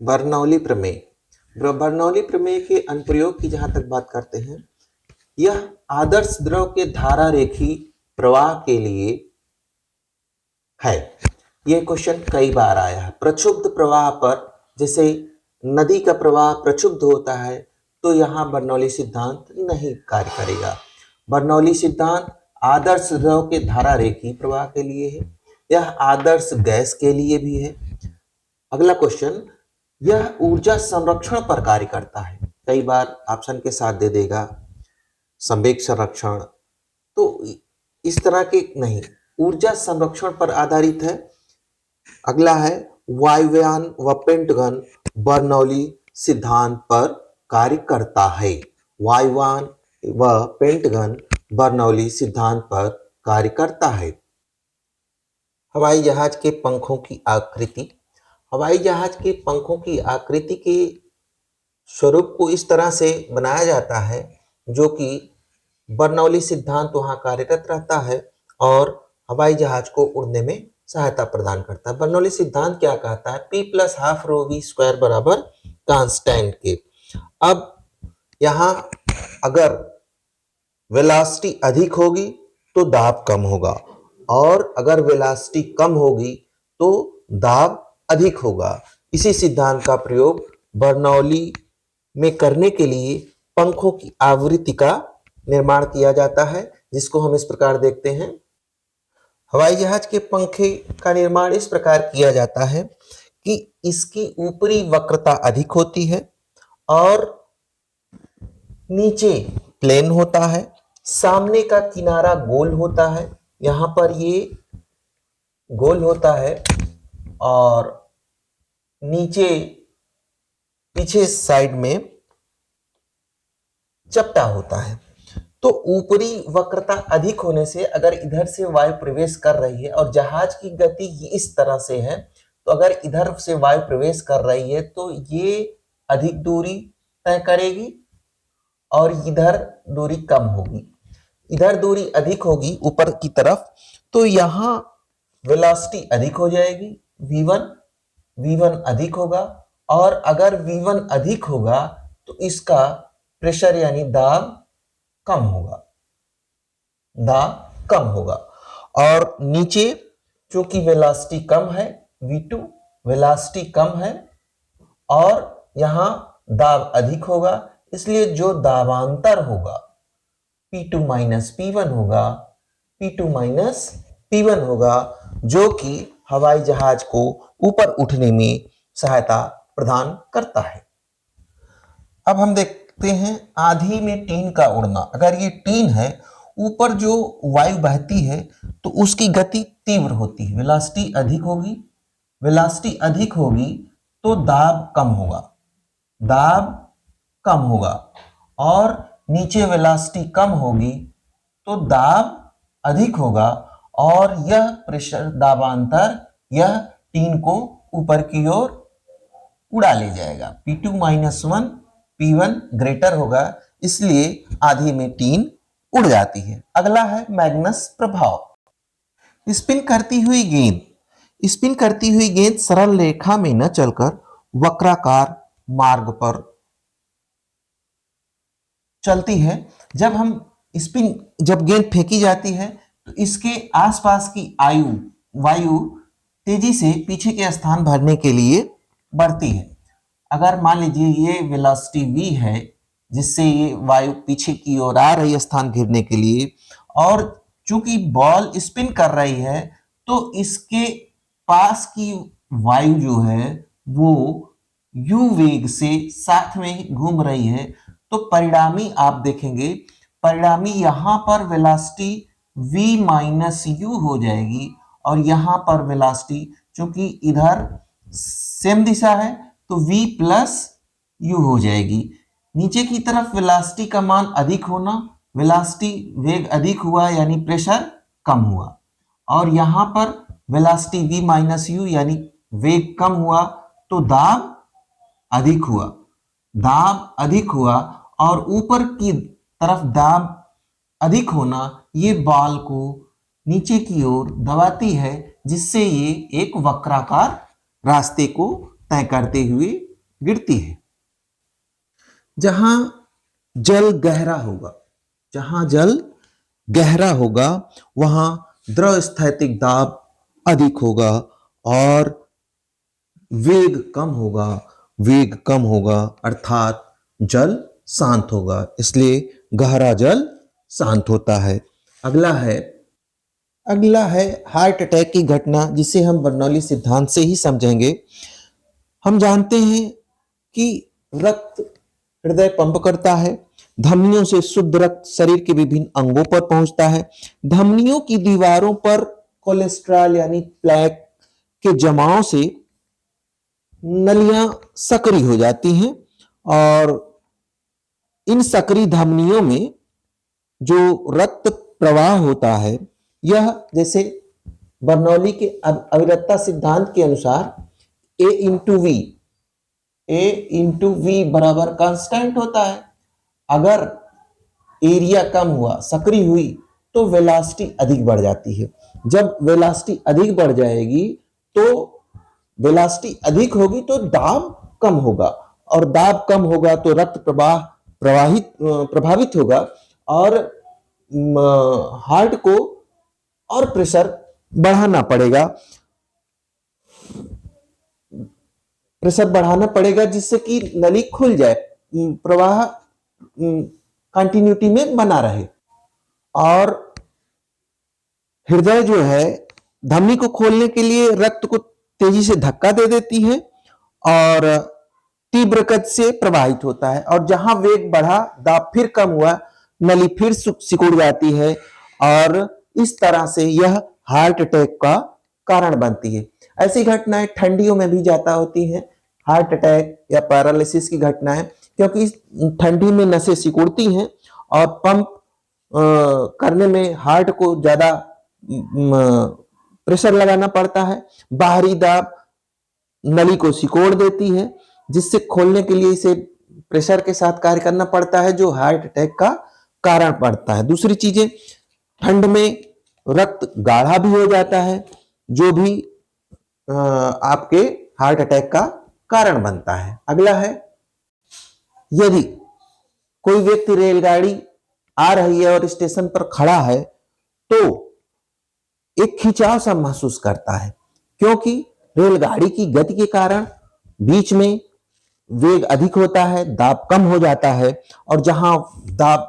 Bernoulli प्रमेय। Bernoulli प्रमेय के अनुप्रयोग की जहां तक बात करते हैं, यह आदर्श द्रव के धारा रेखी प्रवाह के लिए है। यह क्वेश्चन कई बार आया है। प्रक्षुब्ध प्रवाह पर, जैसे नदी का प्रवाह प्रक्षुब्ध होता है, तो यहां बर्नौली सिद्धांत नहीं कार्य करेगा। बर्नौली सिद्धांत आदर्श द्रव के धारा रेखी प्रवाह के लिए है, यह आदर्श गैस के लिए भी है। अगला क्वेश्चन, यह ऊर्जा संरक्षण पर कार्य करता है। कई बार ऑप्शन के साथ दे देगा संवेग संरक्षण, तो इस तरह के नहीं, ऊर्जा संरक्षण पर आधारित है। अगला है, वायुयान व पेंटगन बर्नौली सिद्धांत पर कार्य करता है। वायुयान व पेंटगन बर्नौली सिद्धांत पर कार्य करता है। हवाई जहाज के पंखों की आकृति। हवाई जहाज के पंखों की आकृति के स्वरूप को इस तरह से बनाया जाता है जो कि बर्नौली सिद्धांत वहां कार्यरत रहता है और हवाई जहाज को उड़ने में सहायता प्रदान करता है। बर्नौली सिद्धांत क्या कहता है? P + ½ ρ v स्क्वायर बराबर कांस्टेंट के। अब यहां अगर वेलोसिटी अधिक होगी तो दाब कम होगा, और अगर वेलोसिटी कम होगी तो दाब अधिक होगा। इसी सिद्धांत का प्रयोग बर्नौली में करने के लिए पंखों की आवृत्ति का निर्माण किया जाता है, जिसको हम इस प्रकार देखते हैं। हवाई जहाज के पंखे का निर्माण इस प्रकार किया जाता है कि इसकी ऊपरी वक्रता अधिक होती है और नीचे प्लेन होता है। सामने का किनारा गोल होता है, यहां पर ये गोल होता है और नीचे पीछे साइड में चपटा होता है। तो ऊपरी वक्रता अधिक होने से अगर इधर से वायु प्रवेश कर रही है और जहाज की गति इस तरह से है, तो अगर इधर से वायु प्रवेश कर रही है तो ये अधिक दूरी तय करेगी और इधर दूरी कम होगी। इधर दूरी अधिक होगी ऊपर की तरफ, तो यहां वेलोसिटी अधिक हो जाएगी, v1 अधिक होगा, और अगर v1 अधिक होगा तो इसका प्रेशर यानी दाब कम होगा। और नीचे चूंकि वेलोसिटी कम है, v2 वेलोसिटी कम है और यहां दाब अधिक होगा, इसलिए जो दाबांतर होगा P2 - P1 होगा, जो कि हवाई जहाज को ऊपर उठने में सहायता प्रदान करता है। अब हम देखते हैं आधी में टीन का उड़ना। अगर ये टीन है, ऊपर जो वायु बहती है तो उसकी गति तीव्र होती है, वेलोसिटी अधिक होगी तो दाब कम होगा, और नीचे वेलोसिटी कम होगी तो दाब अधिक होगा, और यह प्रेशर दाबांतर यह टीन को ऊपर की ओर उड़ा ले जाएगा। P2 - 1 P1 ग्रेटर होगा, इसलिए आधी में टीन उड़ जाती है। अगला है मैग्नस प्रभाव। स्पिन करती हुई गेंद सरल रेखा में न चलकर वक्राकार मार्ग पर चलती है। जब गेंद फेंकी जाती है तो इसके आसपास की वायु तेजी से पीछे के स्थान भरने के लिए बढ़ती है। अगर मान लीजिए ये वेलोसिटी v है, जिससे ये वायु पीछे की ओर आ रही है स्थान घेरने के लिए, और चूंकि बॉल स्पिन कर रही है तो इसके पास की वायु जो है वो u वेग से साथ में घूम रही है, तो परिणामी आप देखेंगे, यहां पर वेलोसिटी v - u हो जाएगी, और यहां पर वेलोसिटी चूंकि इधर सेम दिशा है तो v + u हो जाएगी। नीचे की तरफ वेलोसिटी का मान अधिक होना, वेग अधिक हुआ यानी प्रेशर कम हुआ, और यहां पर वेलोसिटी v - u यानी वेग कम हुआ तो दाब अधिक हुआ, और ऊपर की तरफ दाब अधिक होना ये बॉल को नीचे की ओर दबाती है, जिससे ये एक वक्राकार रास्ते को तय करते हुए गिरती है। जहां जल गहरा होगा, जहां जल गहरा होगा वहां द्रव स्थैतिक दाब अधिक होगा और वेग कम होगा। वेग कम होगा अर्थात जल शांत होगा, इसलिए गहरा जल शांत होता है। अगला है हार्ट अटैक की घटना, जिसे हम बर्नौली सिद्धांत से ही समझेंगे। हम जानते हैं कि रक्त हृदय पंप करता है, धमनियों से शुद्ध रक्त शरीर के विभिन्न अंगों पर पहुंचता है। धमनियों की दीवारों पर कोलेस्ट्रॉल यानी प्लेक के जमाव से नलियां सक्रिय हो जाती हैं और इन सक्रिय धमनियों में जो रक्त प्रवाह होता है, यह जैसे बर्नौली के अविरतता सिद्धांत के अनुसार ए इंटू वी बराबर कांस्टेंट होता है। अगर एरिया कम हुआ, सक्रिय हुई, तो वेलोसिटी अधिक बढ़ जाती है। जब वेलोसिटी अधिक बढ़ जाएगी तो वेलोसिटी अधिक होगी तो दाब कम होगा, और दाब कम होगा तो रक्त प्रवाह प्रभावित होगा और हार्ट को और प्रेशर बढ़ाना पड़ेगा जिससे कि नली खुल जाए, प्रवाह कंटिन्यूटी में बना रहे। और हृदय जो है धमनी को खोलने के लिए रक्त को तेजी से धक्का दे देती है और तीव्र गति से प्रवाहित होता है, और जहां वेग बढ़ा, दाब फिर कम हुआ, नली फिर सिकुड़ जाती है और इस तरह से यह हार्ट अटैक का कारण बनती है। ऐसी घटनाएं ठंडियों में भी ज्यादा होती हैं, हार्ट अटैक या पैरालिसिस की घटनाएं, क्योंकि ठंडी में नसें सिकुड़ती हैं और पंप करने में हार्ट को ज्यादा प्रेशर लगाना पड़ता है। बाहरी दाब नली को सिकोड़ देती है, जिससे खोलने के लिए इसे प्रेशर के साथ कार्य करना पड़ता है, जो हार्ट अटैक का कारण पड़ता है। दूसरी चीजें, ठंड में रक्त गाढ़ा भी हो जाता है, जो भी आपके हार्ट अटैक का कारण बनता है। अगला है, यदि कोई व्यक्ति रेलगाड़ी आ रही है और स्टेशन पर खड़ा है तो एक खिंचाव सा महसूस करता है, क्योंकि रेलगाड़ी की गति के कारण बीच में वेग अधिक होता है, दाब कम हो जाता है, और जहां दाब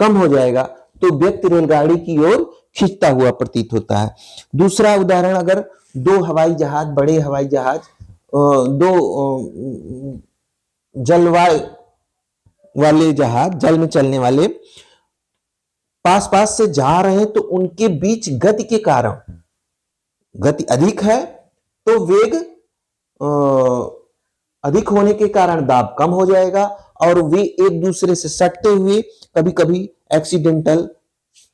कम हो जाएगा तो व्यक्ति रेलगाड़ी की ओर खींचता हुआ प्रतीत होता है। दूसरा उदाहरण, अगर दो हवाई जहाज, बड़े हवाई जहाज, दो जलवायु वाले जहाज, जल में चलने वाले, पास पास से जा रहे हैं, तो उनके बीच गति के कारण, गति अधिक है तो वेग अधिक होने के कारण दाब कम हो जाएगा और वे एक दूसरे से सटते हुए कभी कभी एक्सीडेंटल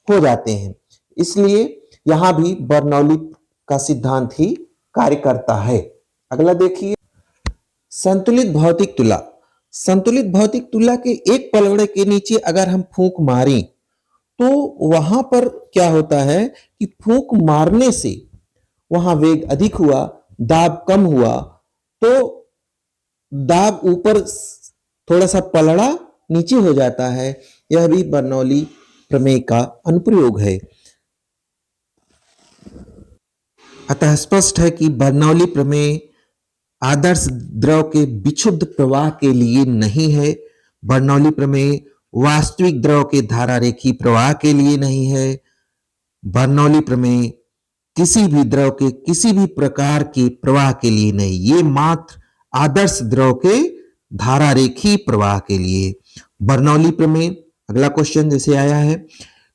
हो जाते हैं। इसलिए यहां भी बर्नौली का सिद्धांत ही कार्य करता है। अगला देखिए, संतुलित भौतिक तुला। संतुलित भौतिक तुला के एक पलड़े के नीचे अगर हम फूंक मारें तो वहां पर क्या होता है कि फूंक मारने से वहां वेग अधिक हुआ, दाब कम हुआ, तो दाब ऊपर थोड़ा सा पलड़ा नीचे हो जाता है। यह भी बर्नौली प्रमेय का अनुप्रयोग है। अतः स्पष्ट है कि बर्नौली प्रमेय आदर्श द्रव के विशुद्ध प्रवाह के लिए नहीं है। बर्नौली प्रमेय वास्तविक द्रव के धारा रेखी प्रवाह के लिए नहीं है। बर्नौली प्रमेय किसी भी द्रव के किसी भी प्रकार के प्रवाह के लिए नहीं, ये मात्र आदर्श द्रव के धारा रेखी प्रवाह के लिए। बर्नौली प्रमेय, अगला क्वेश्चन जैसे आया है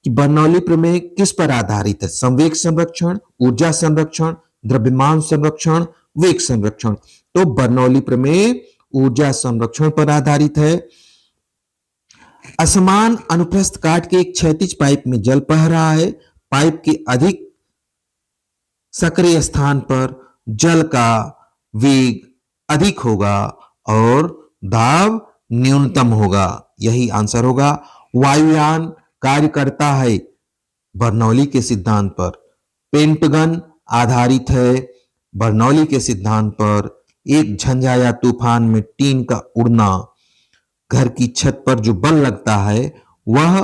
कि बर्नौली प्रमेय किस पर आधारित है? संवेग संरक्षण, ऊर्जा संरक्षण, द्रव्यमान संरक्षण, वेग संरक्षण। तो बर्नौली प्रमेय ऊर्जा संरक्षण पर आधारित है। असमान अनुप्रस्थ काट के एक क्षैतिज पाइप में जल बह रहा है। पाइप के अधिक सक्रिय स्थान पर जल का वेग अधिक होगा और दाब न्यूनतम होगा। यही आंसर होगा। वायुयान कार्य करता है बर्नौली के सिद्धांत पर। पेंटागन आधारित है बर्नौली के सिद्धांत पर। एक झंझा या तूफान में टीन का उड़ना, घर की छत पर जो बल लगता है वह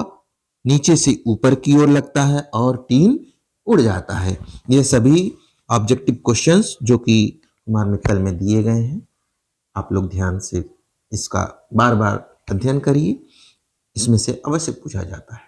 नीचे से ऊपर की ओर लगता है और टीन उड़ जाता है। ये सभी ऑब्जेक्टिव क्वेश्चंस जो कि हमारे मित्तल में दिए गए हैं, आप लोग ध्यान से इसका बार बार अध्ययन करिए, इसमें से अवश्य पूछा जाता है।